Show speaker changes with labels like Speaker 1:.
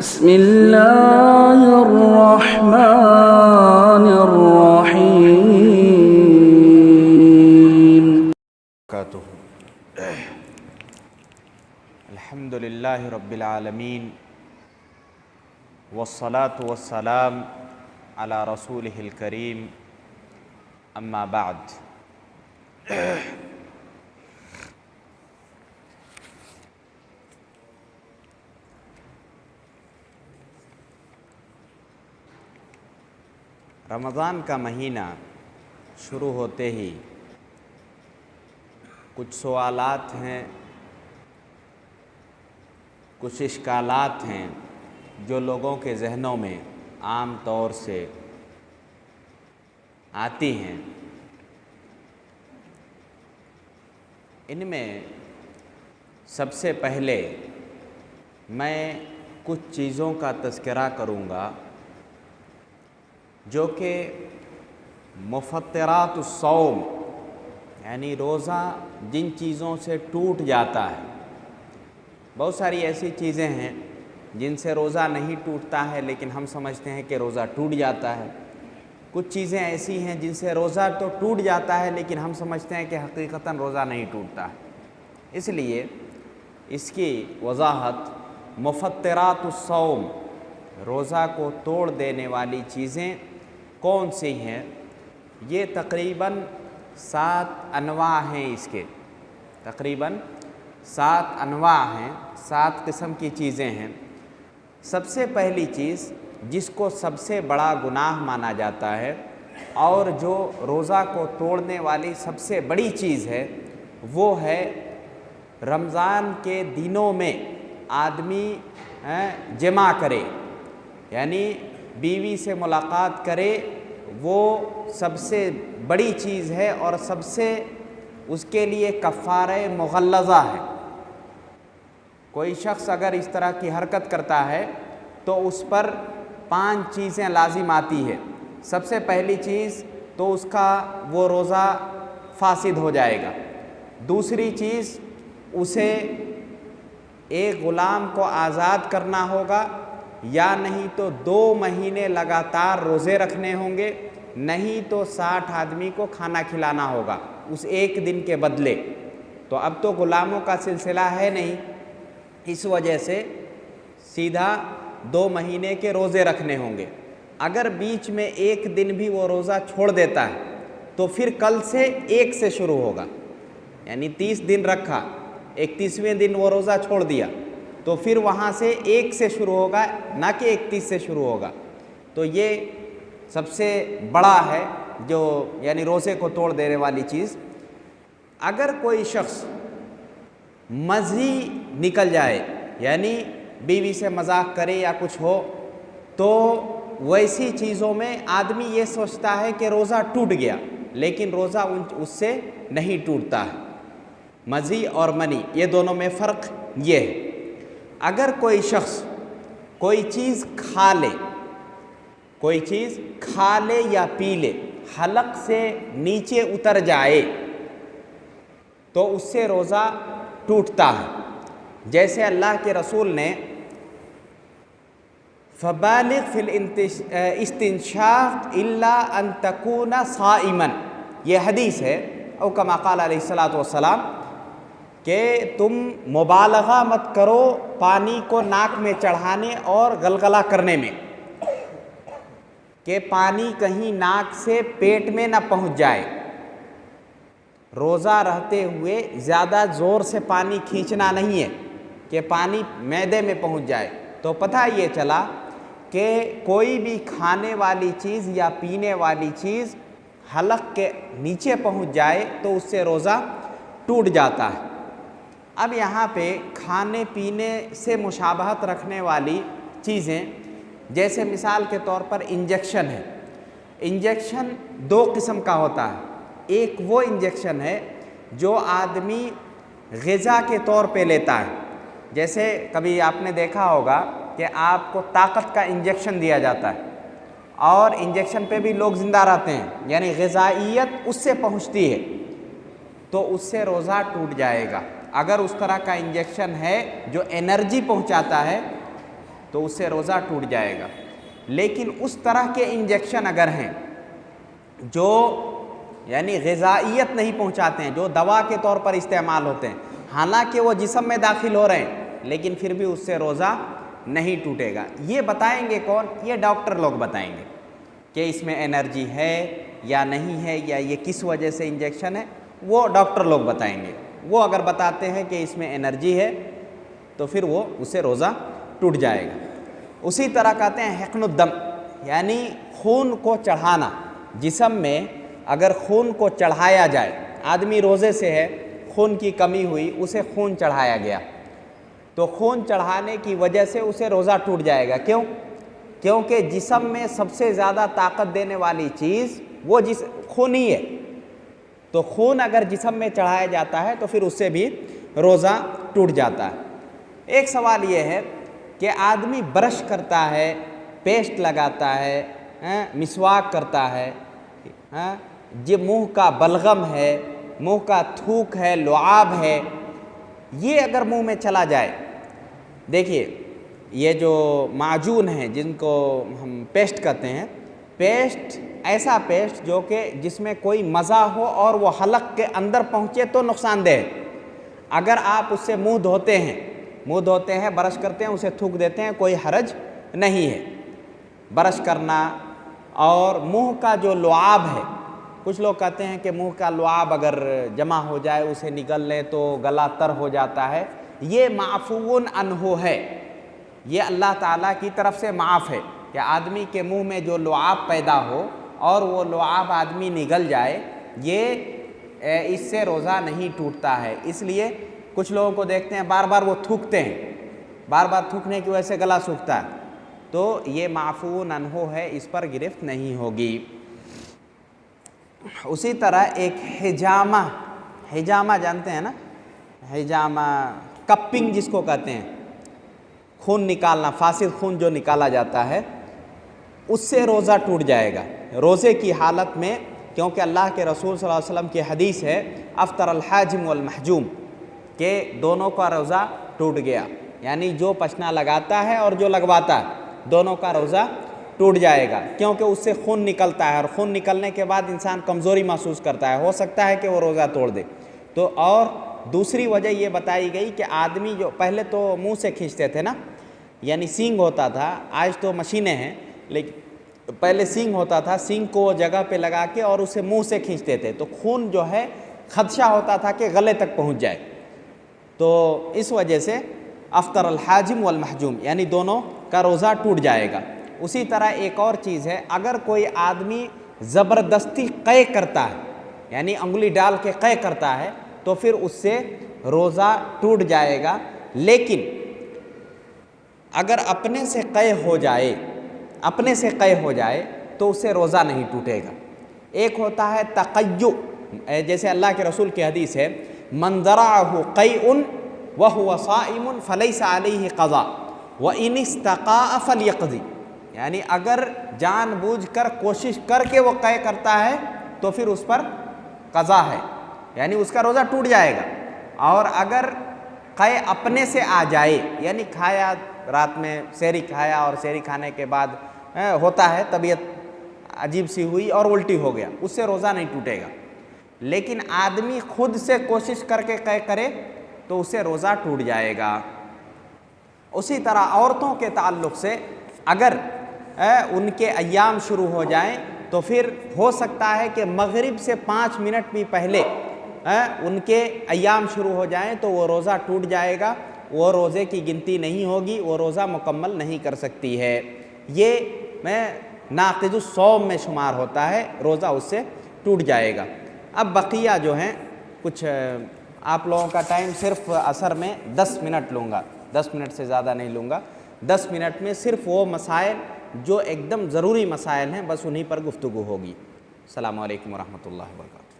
Speaker 1: بسم اللہ الرحمن الرحیم
Speaker 2: الحمد للہ رب العالمین والصلاة والسلام علی رسولہ الکریم اما بعد۔ رمضان کا مہینہ شروع ہوتے ہی کچھ سوالات ہیں، کچھ اشکالات ہیں جو لوگوں کے ذہنوں میں عام طور سے آتی ہیں۔ ان میں سب سے پہلے میں کچھ چیزوں کا تذکرہ کروں گا جو کہ مفطرات الصوم، یعنی روزہ جن چیزوں سے ٹوٹ جاتا ہے۔ بہت ساری ایسی چیزیں ہیں جن سے روزہ نہیں ٹوٹتا ہے لیکن ہم سمجھتے ہیں کہ روزہ ٹوٹ جاتا ہے۔ کچھ چیزیں ایسی ہیں جن سے روزہ تو ٹوٹ جاتا ہے لیکن ہم سمجھتے ہیں کہ حقیقتاً روزہ نہیں ٹوٹتا ہے۔ اس لیے اس کی وضاحت مفطرات الصوم، روزہ کو توڑ دینے والی چیزیں کون سی ہیں، یہ تقریباً 7 انواع ہیں۔ اس کے تقریباً 7 انواع ہیں، 7 قسم کی چیزیں ہیں۔ سب سے پہلی چیز جس کو سب سے بڑا گناہ مانا جاتا ہے اور جو روزہ کو توڑنے والی سب سے بڑی چیز ہے، وہ ہے رمضان کے دنوں میں آدمی جمع کرے، یعنی بیوی سے ملاقات کرے۔ وہ سب سے بڑی چیز ہے اور سب سے اس کے لیے کفارہ مغلظہ ہے۔ کوئی شخص اگر اس طرح کی حرکت کرتا ہے تو اس پر 5 چیزیں لازم آتی ہے۔ سب سے پہلی چیز تو اس کا وہ روزہ فاسد ہو جائے گا۔ دوسری چیز اسے ایک غلام کو آزاد کرنا ہوگا، یا نہیں تو 2 مہینے لگاتار روزے رکھنے ہوں گے، نہیں تو 60 آدمی کو کھانا کھلانا ہوگا اس ایک دن کے بدلے۔ تو اب تو غلاموں کا سلسلہ ہے نہیں، اس وجہ سے سیدھا 2 مہینے کے روزے رکھنے ہوں گے۔ اگر بیچ میں ایک دن بھی وہ روزہ چھوڑ دیتا ہے تو پھر کل سے 1 سے شروع ہوگا، یعنی 30 دن رکھا، 31ویں دن وہ روزہ چھوڑ دیا تو پھر وہاں سے 1 سے شروع ہوگا، نہ کہ 31 سے شروع ہوگا۔ تو یہ سب سے بڑا ہے جو یعنی روزے کو توڑ دینے والی چیز۔ اگر کوئی شخص مزی نکل جائے، یعنی بیوی سے مذاق کرے یا کچھ ہو، تو ویسی چیزوں میں آدمی یہ سوچتا ہے کہ روزہ ٹوٹ گیا، لیکن روزہ اس سے نہیں ٹوٹتا ہے۔ مزی اور منی یہ دونوں میں فرق یہ ہے۔ اگر کوئی شخص کوئی چیز کھا لے یا پی لے، حلق سے نیچے اتر جائے تو اس سے روزہ ٹوٹتا ہے۔ جیسے اللہ کے رسول نے فَبَالِغْ فِي الْإِسْتِنْشَاقِ إِلَّا أَن تَكُونَ صَائِمًا، یہ حدیث ہے، او کما قال علیہ الصلوۃ والسلام، کہ تم مبالغہ مت کرو پانی کو ناک میں چڑھانے اور غلغلہ کرنے میں، کہ پانی کہیں ناک سے پیٹ میں نہ پہنچ جائے۔ روزہ رہتے ہوئے زیادہ زور سے پانی کھینچنا نہیں ہے کہ پانی معدے میں پہنچ جائے۔ تو پتہ یہ چلا کہ کوئی بھی کھانے والی چیز یا پینے والی چیز حلق کے نیچے پہنچ جائے تو اس سے روزہ ٹوٹ جاتا ہے۔ اب یہاں پہ کھانے پینے سے مشابہت رکھنے والی چیزیں، جیسے مثال کے طور پر انجیکشن ہے۔ انجیکشن 2 قسم کا ہوتا ہے۔ ایک وہ انجیکشن ہے جو آدمی غذا کے طور پہ لیتا ہے، جیسے کبھی آپ نے دیکھا ہوگا کہ آپ کو طاقت کا انجیکشن دیا جاتا ہے اور انجیکشن پہ بھی لوگ زندہ رہتے ہیں، یعنی غذائیت اس سے پہنچتی ہے، تو اس سے روزہ ٹوٹ جائے گا۔ اگر اس طرح کا انجیکشن ہے جو انرجی پہنچاتا ہے تو اس سے روزہ ٹوٹ جائے گا۔ لیکن اس طرح کے انجیکشن اگر ہیں جو یعنی غذائیت نہیں پہنچاتے ہیں، جو دوا کے طور پر استعمال ہوتے ہیں، حالانکہ وہ جسم میں داخل ہو رہے ہیں لیکن پھر بھی اس سے روزہ نہیں ٹوٹے گا۔ یہ بتائیں گے کون؟ یہ ڈاکٹر لوگ بتائیں گے کہ اس میں انرجی ہے یا نہیں ہے، یا یہ کس وجہ سے انجیکشن ہے، وہ ڈاکٹر لوگ بتائیں گے۔ وہ اگر بتاتے ہیں کہ اس میں انرجی ہے تو پھر وہ اسے روزہ ٹوٹ جائے گا۔ اسی طرح کہتے ہیں حقن الدم، یعنی خون کو چڑھانا۔ جسم میں اگر خون کو چڑھایا جائے، آدمی روزے سے ہے، خون کی کمی ہوئی، اسے خون چڑھایا گیا، تو خون چڑھانے کی وجہ سے اسے روزہ ٹوٹ جائے گا۔ کیوں؟ کیونکہ جسم میں سب سے زیادہ طاقت دینے والی چیز وہ خون ہی ہے، تو خون اگر جسم میں چڑھایا جاتا ہے تو پھر اس سے بھی روزہ ٹوٹ جاتا ہے۔ ایک سوال یہ ہے کہ آدمی برش کرتا ہے، پیسٹ لگاتا ہے، مسواک کرتا ہے، یہ منہ کا بلغم ہے، منہ کا تھوک ہے، لعاب ہے، یہ اگر منہ میں چلا جائے، دیکھیے یہ جو معجون ہیں جن کو ہم پیسٹ کہتے ہیں، پیسٹ ایسا پیسٹ جو کہ جس میں کوئی مزہ ہو اور وہ حلق کے اندر پہنچے تو نقصان دہ ہے۔ اگر آپ اس سے منہ دھوتے ہیں، برش کرتے ہیں، اسے تھوک دیتے ہیں، کوئی حرج نہیں ہے۔ برش کرنا اور منہ کا جو لعاب ہے، کچھ لوگ کہتے ہیں کہ منہ کا لعاب اگر جمع ہو جائے، اسے نگل لیں تو گلا تر ہو جاتا ہے، یہ معفو عنہ ہے، یہ اللہ تعالیٰ کی طرف سے معاف ہے کہ آدمی کے منہ میں جو لعاب پیدا ہو اور وہ لعاب آدمی نگل جائے، یہ اس سے روزہ نہیں ٹوٹتا ہے۔ اس لیے کچھ لوگوں کو دیکھتے ہیں بار بار وہ تھوکتے ہیں، بار بار تھوکنے کی وجہ سے گلا سوکھتا ہے، تو یہ معفو عنہ ہے، اس پر گرفت نہیں ہوگی۔ اسی طرح ایک حجامہ جانتے ہیں نا، حجامہ کپنگ جس کو کہتے ہیں، خون نکالنا، فاسد خون جو نکالا جاتا ہے، اس سے روزہ ٹوٹ جائے گا روزے کی حالت میں، کیونکہ اللہ کے رسول صلی اللہ علیہ وسلم کی حدیث ہے افطر الحاجم والمحجوم، کہ دونوں کا روزہ ٹوٹ گیا، یعنی جو پشنا لگاتا ہے اور جو لگواتا ہے دونوں کا روزہ ٹوٹ جائے گا، کیونکہ اس سے خون نکلتا ہے، اور خون نکلنے کے بعد انسان کمزوری محسوس کرتا ہے، ہو سکتا ہے کہ وہ روزہ توڑ دے۔ تو اور دوسری وجہ یہ بتائی گئی کہ آدمی جو پہلے تو منہ سے کھینچتے تھے نا، یعنی سینگ ہوتا تھا، آج تو مشینیں ہیں، لیکن پہلے سینگ ہوتا تھا، سینگ کو جگہ پہ لگا کے اور اسے منہ سے کھینچتے تھے، تو خون جو ہے خدشہ ہوتا تھا کہ گلے تک پہنچ جائے، تو اس وجہ سے افطر الحاجم والمحجوم، یعنی دونوں کا روزہ ٹوٹ جائے گا۔ اسی طرح ایک اور چیز ہے، اگر کوئی آدمی زبردستی قے کرتا ہے، یعنی انگلی ڈال کے قے کرتا ہے، تو پھر اس سے روزہ ٹوٹ جائے گا۔ لیکن اگر اپنے سے قے ہو جائے تو اس سے روزہ نہیں ٹوٹے گا۔ ایک ہوتا ہے تقیؤ، جیسے اللہ کے رسول کی حدیث ہے من ذرعہ قیء وہو صائم فلیس علیہ قضاء وان استقاء فلیقضی، یعنی اگر جان بوجھ کر کوشش کر کے وہ قے کرتا ہے تو پھر اس پر قضا ہے، یعنی اس کا روزہ ٹوٹ جائے گا۔ اور اگر قے اپنے سے آ جائے، یعنی کھایا، رات میں سحری کھایا اور سحری کھانے کے بعد ہوتا ہے طبیعت عجیب سی ہوئی اور الٹی ہو گیا، اس سے روزہ نہیں ٹوٹے گا۔ لیکن آدمی خود سے کوشش کر کے قے کرے تو اس سے روزہ ٹوٹ جائے گا۔ اسی طرح عورتوں کے تعلق سے اگر ان کے ایام شروع ہو جائیں تو پھر ہو سکتا ہے کہ مغرب سے 5 منٹ بھی پہلے ان کے ایام شروع ہو جائیں تو وہ روزہ ٹوٹ جائے گا، وہ روزے کی گنتی نہیں ہوگی، وہ روزہ مکمل نہیں کر سکتی ہے، یہ ناقض الصوم میں شمار ہوتا ہے، روزہ اس سے ٹوٹ جائے گا۔ اب بقیہ جو ہیں کچھ آپ لوگوں کا ٹائم صرف عصر میں 10 منٹ لوں گا، 10 منٹ سے زیادہ نہیں لوں گا۔ 10 منٹ میں صرف وہ مسائل جو ایک دم ضروری مسائل ہیں بس انہی پر گفتگو ہوگی۔ السلام علیکم ورحمۃ اللہ وبرکاتہ۔